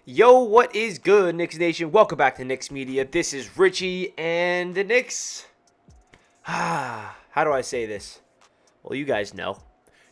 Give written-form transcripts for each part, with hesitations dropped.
Yo, what is good, Knicks Nation? Welcome back to Knicks Media. This is Richie and the Knicks. How do I say this? Well, you guys know.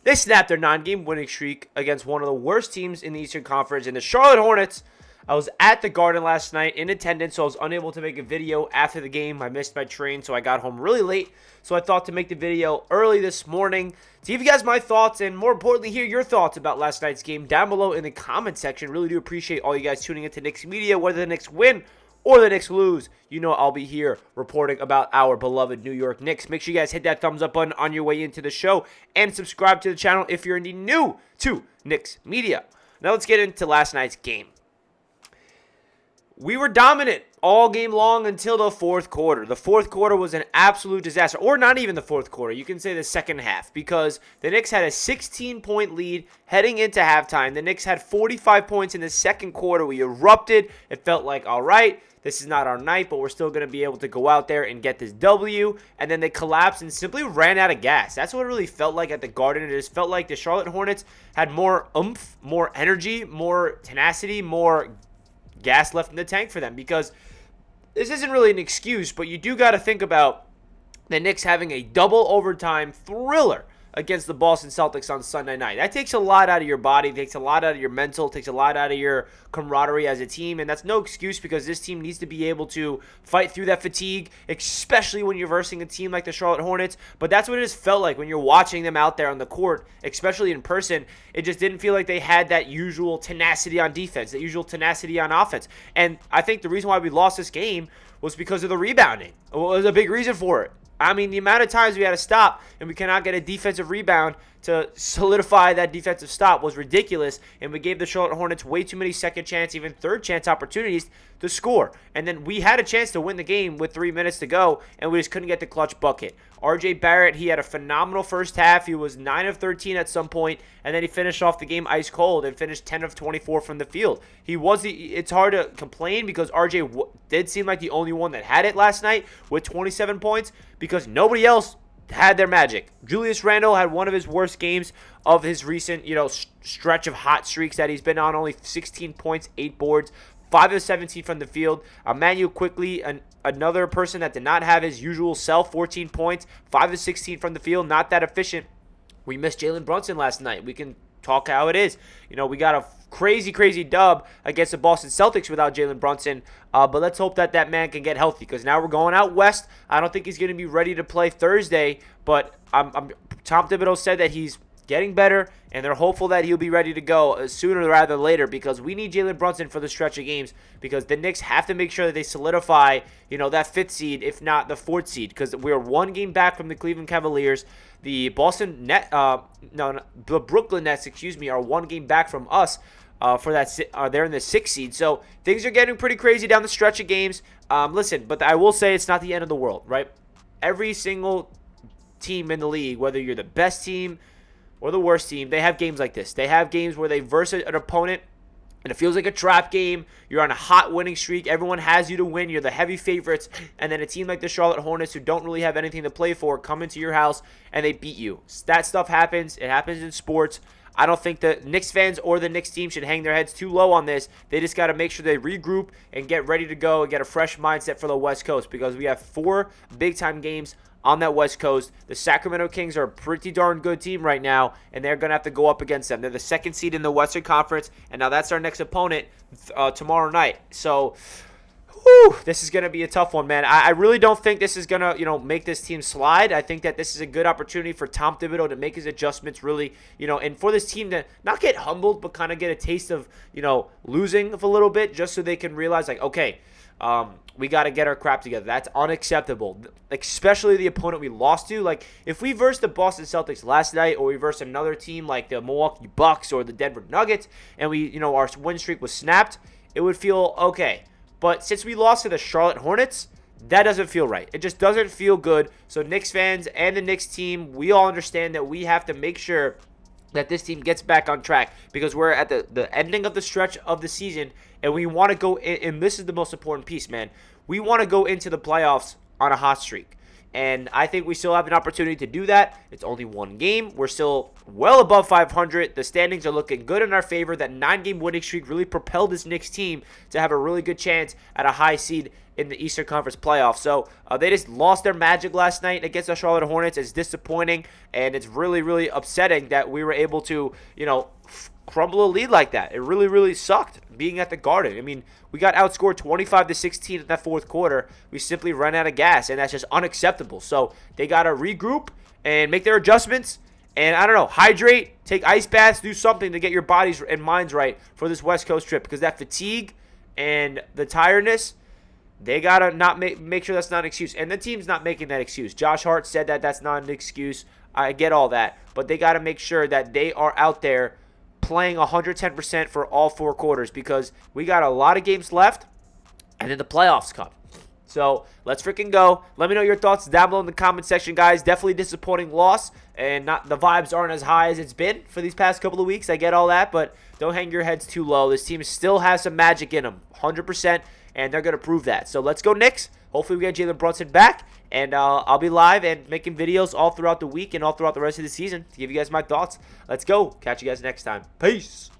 They snapped their 9-game winning streak against one of the worst teams in the Eastern Conference in the Charlotte Hornets. I was at the Garden last night in attendance, so I was unable to make a video after the game. I missed my train, so I got home really late. So I thought to make the video early this morning to give you guys my thoughts and, more importantly, hear your thoughts about last night's game down below in the comment section. Really do appreciate all you guys tuning into Knicks Media, whether the Knicks win or the Knicks lose. You know I'll be here reporting about our beloved New York Knicks. Make sure you guys hit that thumbs up button on your way into the show and subscribe to the channel if you're indeed new to Knicks Media. Now let's get into last night's game. We were dominant all game long until the fourth quarter. The fourth quarter was an absolute disaster, or not even the fourth quarter. You can say the second half, because the Knicks had a 16-point lead heading into halftime. The Knicks had 45 points in the second quarter. We erupted. It felt like, all right, this is not our night, but we're still going to be able to go out there and get this W. And then they collapsed and simply ran out of gas. That's what it really felt like at the Garden. It just felt like the Charlotte Hornets had more oomph, more energy, more tenacity, more gas left in the tank for them, because this isn't really an excuse, but you do got to think about the Knicks having a double overtime thriller against the Boston Celtics on Sunday night. That takes a lot out of your body, takes a lot out of your mental, takes a lot out of your camaraderie as a team, and that's no excuse, because this team needs to be able to fight through that fatigue, especially when you're versing a team like the Charlotte Hornets. But that's what it just felt like when you're watching them out there on the court, especially in person. It just didn't feel like they had that usual tenacity on defense, that usual tenacity on offense. And I think the reason why we lost this game was because of the rebounding. It was a big reason for it. I mean, the amount of times we had to stop and we cannot get a defensive rebound to solidify that defensive stop was ridiculous, and we gave the Charlotte Hornets way too many second chance, even third chance opportunities to score. And then we had a chance to win the game with 3 minutes to go, and we just couldn't get the clutch bucket. R.J. Barrett, he had a phenomenal first half. He was 9 of 13 at some point, and then he finished off the game ice cold and finished 10 of 24 from the field. It's hard to complain, because R.J. did seem like the only one that had it last night with 27 points, because nobody else had their magic. Julius Randle had one of his worst games of his recent, stretch of hot streaks that he's been on. Only 16 points, 8 boards, 5 of 17 from the field. Emmanuel Quickly, another person that did not have his usual self, 14 points, 5 of 16 from the field, not that efficient. We missed Jalen Brunson last night. We can talk how it is. We got a crazy dub against the Boston Celtics without Jalen Brunson. But let's hope that that man can get healthy, because now we're going out west. I don't think he's going to be ready to play Thursday, but Tom Thibodeau said that he's getting better, and they're hopeful that he'll be ready to go sooner rather than later, because we need Jalen Brunson for the stretch of games, because the Knicks have to make sure that they solidify, that 5th seed, if not the 4th seed, because we're 1 game back from the Cleveland Cavaliers. The the Brooklyn Nets, are 1 game back from us. For that, they're in the 6th seed. So things are getting pretty crazy down the stretch of games. Listen, but I will say it's not the end of the world, right? Every single team in the league, whether you're the best team or the worst team, they have games like this. They have games where they verse an opponent, and it feels like a trap game. You're on a hot winning streak. Everyone has you to win. You're the heavy favorites. And then a team like the Charlotte Hornets, who don't really have anything to play for, come into your house and they beat you. That stuff happens. It happens in sports. I don't think the Knicks fans or the Knicks team should hang their heads too low on this. They just got to make sure they regroup and get ready to go and get a fresh mindset for the West Coast, because we have 4 big-time games on that West Coast. The Sacramento Kings are a pretty darn good team right now, and they're going to have to go up against them. They're the 2nd seed in the Western Conference, and now that's our next opponent tomorrow night. So this is going to be a tough one, man. I really don't think this is going to, make this team slide. I think that this is a good opportunity for Tom Thibodeau to make his adjustments, really, and for this team to not get humbled, but kind of get a taste of, losing a little bit, just so they can realize, like, okay, we got to get our crap together. That's unacceptable, especially the opponent we lost to. Like, if we versed the Boston Celtics last night, or we versed another team like the Milwaukee Bucks or the Denver Nuggets, and our win streak was snapped, it would feel okay. But since we lost to the Charlotte Hornets, that doesn't feel right. It just doesn't feel good. So Knicks fans and the Knicks team, we all understand that we have to make sure that this team gets back on track, because we're at the ending of the stretch of the season, and we want to go in, and this is the most important piece, man. We want to go into the playoffs on a hot streak. And I think we still have an opportunity to do that. It's only one game. We're still well above 500. The standings are looking good in our favor. That 9-game winning streak really propelled this Knicks team to have a really good chance at a high seed in the Eastern Conference playoffs. So they just lost their magic last night against the Charlotte Hornets. It's disappointing, and it's really, really upsetting that we were able to, crumble a lead like that. It really, really sucked being at the Garden. I mean, we got outscored 25-16 in that fourth quarter. We simply ran out of gas, and that's just unacceptable. So they got to regroup and make their adjustments. And I don't know, hydrate, take ice baths, do something to get your bodies and minds right for this West Coast trip, because that fatigue and the tiredness, they got to not make sure that's not an excuse. And the team's not making that excuse. Josh Hart said that that's not an excuse. I get all that. But they got to make sure that they are out there playing 110% for all 4 quarters, because we got a lot of games left and then the playoffs come. So let's freaking go. Let me know your thoughts down below in the comment section, guys. Definitely disappointing loss, and the vibes aren't as high as it's been for these past couple of weeks. I get all that, but don't hang your heads too low. This team still has some magic in them, 100%, and they're going to prove that. So let's go Knicks. Hopefully we get Jalen Brunson back, and I'll be live and making videos all throughout the week and all throughout the rest of the season to give you guys my thoughts. Let's go. Catch you guys next time. Peace.